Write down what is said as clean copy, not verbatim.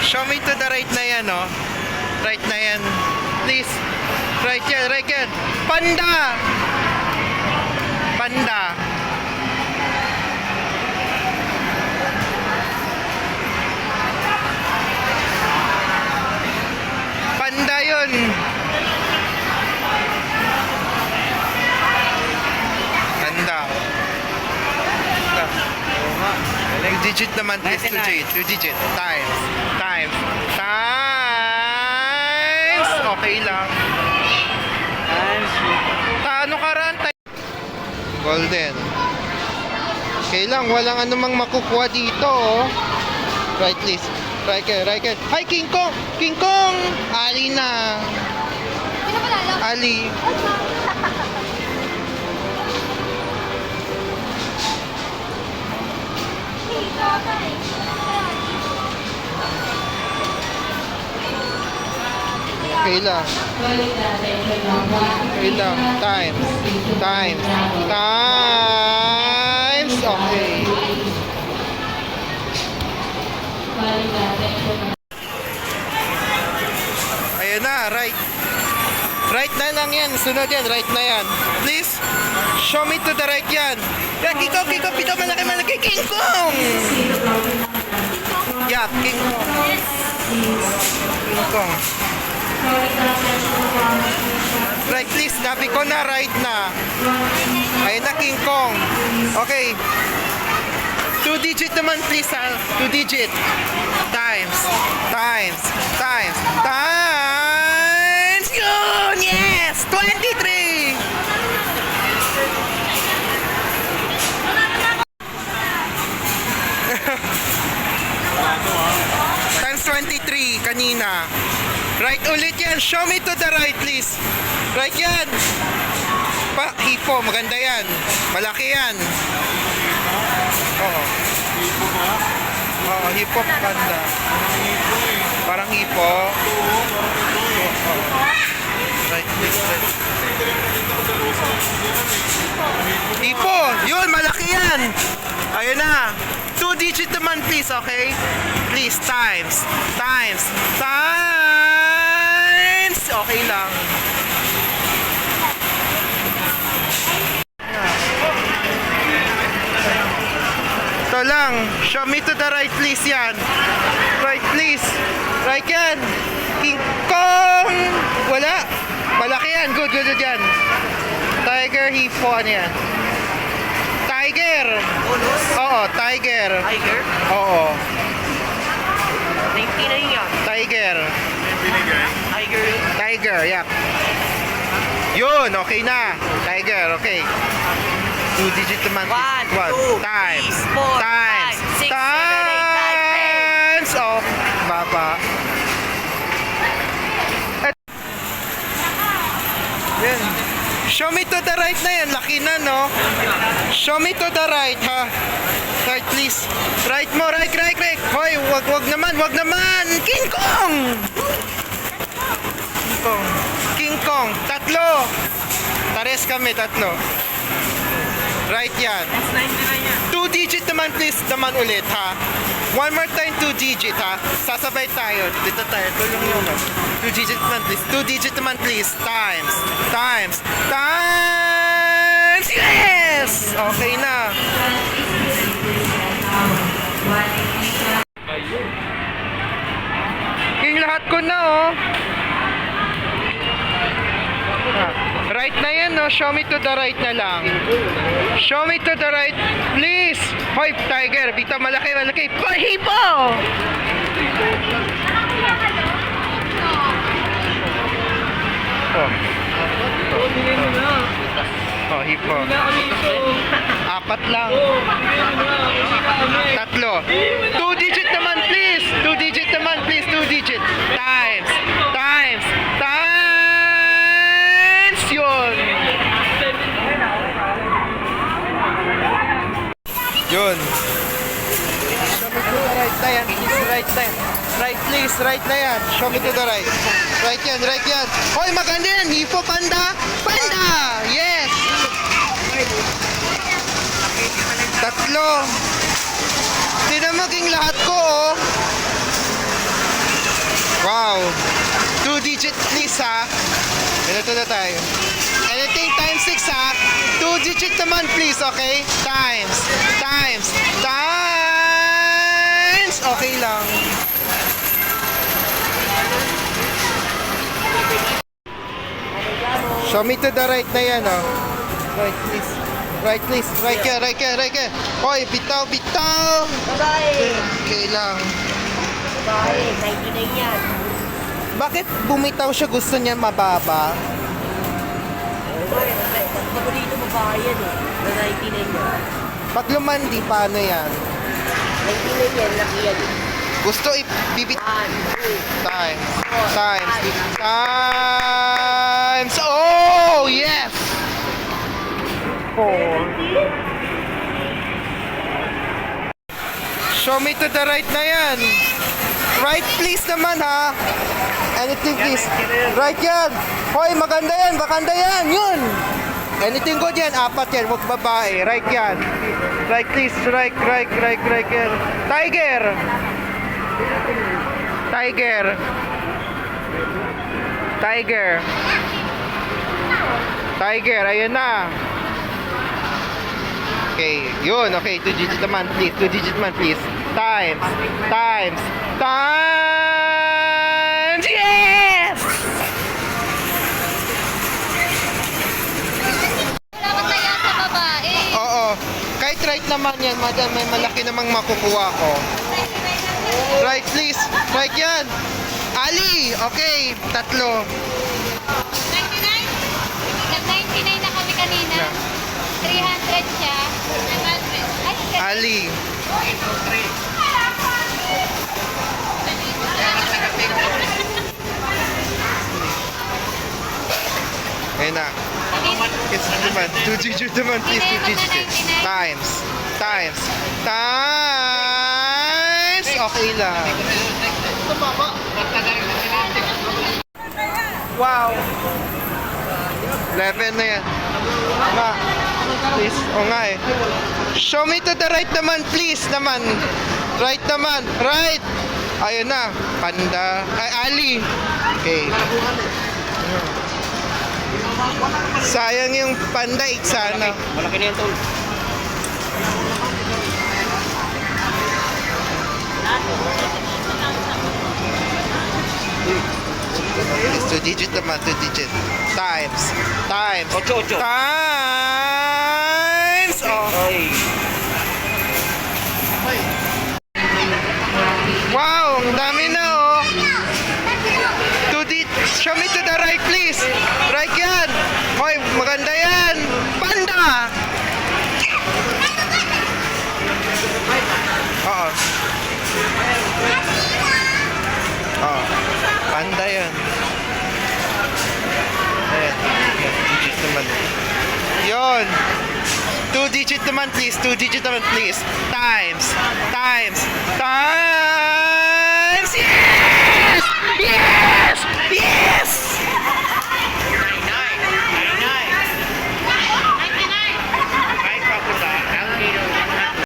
Show me to the right na yan, oh. Right na yan. Please. Right yan, right yan. Panda! Panda. Panda yun. Panda. Two digit naman, please. Two digit. Times. Okay lang. Ano ka ran? Golden. Okay lang, walang anumang makukuha dito, oh. Right, please. Right here. Hi, King Kong! King Kong! Ali na. Sino ba lalo? Ali. Okay lang. Times. Okay. Ayan na, right. Right na lang yan. Sunod yan, right na yan. Please, show me to the right yan. Yan, King Kong, malaki. King Kong! Yeah, King Kong. King Kong. Right, please. Nabi ko na, right na. Ayan na, King Kong. Okay. 2 digit naman, please, ha. 2 digit. Times. Yun! Yes! 23! Times 23 kanina. Right ulit yan. Show me to the right, please. Right yan. Hipo, maganda yan. Malaki yan. Oo. Oo, hipo panda. Parang hipo. Right, please. Hipo! Yun, malaki yan. Ayun na. 2 digit naman, please, okay? Please, times. Okay lang. Ito lang. Show me to the right, please, yan. Right, please. Right yan. King Kong! Wala. Malaki yan. Good yan. Tiger, hipo, ano yan? Tiger. Oo, tiger. Tiger? Oo. 19 na yun. Tiger. Tiger. Yeah. Yun, okay na. Tiger, okay. 2 digit naman. 1, 2, Times. 3, 4, 5, 6, 7, 8, 9, 10. Oh, baba. Yan. Show me to the right na yan. Laki na, no? Show me to the right, ha? Right, please. Right mo, right. Hoy, wag naman. King Kong! King Kong. Tatlo. Tares kami, tatlo. Right yan. 2 digit naman, please. Naman ulit, ha? One more time, 2 digit, ha? Sasabay tayo. Dito tayo. Tulong nyo, no? 2 digit naman, please. 2 digit naman, please. Times. Yes! Okay na. King, lahat ko na, oh. Right na yan, no? Show me to the right na lang. Show me to the right, please. Hoy, tiger. Bita, malaki. Hipo! Oh, hipo. 4 lang. 3. 2 digit naman, please. 2 digit naman, please. 2 digit. Times. Yun. Show me to the right na yan. Please, right na yan. Right, please. Right na yan. Show me to the right. Right yan. Hoy, maganda yan. Hipo, panda. Yes. 3. Hindi na maging lahat ko, oh. Wow. 2 digit please ha. Ito na tayo. Anything times 6 ha. 2 digit naman please, okay? Times. Okay lang. Show me to the right na yan, oh. Right, please. Right, please. Right here. Hoy, bitaw. Babae. Okay lang. Babae. 99 yan. Bakit bumitaw siya? Gusto niya mababa? Paborito babae yan eh. Na 99 yan. Pag lumandi, paano yan? 99 yan. Laki yan. Gusto ibibit... 1, 2, Times. Oh, yes! 4. Show me to the right na yan. Right, please naman, ha? Anything, please. Right yan. Hoy, maganda yan. Yun. Anything good yan. 4 yan. Huwag babae. Right yan. Right, please. Right yan. Tiger, ayun na. Okay, yun. Okay, 2 digit naman, please. Times. Yes! Dapat na yan sa babae. Oo. Kahit right naman yan, madam, may malaki namang makukuha ko. Right, please. Right yan. Ali, okay. 3. 99? Nag-99 na kami kanina. 300 siya. 100. Ay, Ali. Ayun na. It's naman. 2 digit naman, please. 2 digit. Times. Okay lang. Wow. 11 na yan. Ma, please. O nga eh. Show me to the right naman, please naman. Right naman. Right. Ayun na. Panda. Ay, Ali. Okay. Sayang yung panda, sana. Malaki na yan, tol. It's 2 digit naman, 2 digit. Times. Ocho. Times. Oh. Ay. Wow, ang dami na, oh. 2 digit. Show me to the right, please. Right yan. Hoy, maganda yan. Panda. Oo. Oo. Panda yan. Ayan. 2 digit naman. Yun. 2 digit naman, please. 2 digit naman, please. Times. Yeah!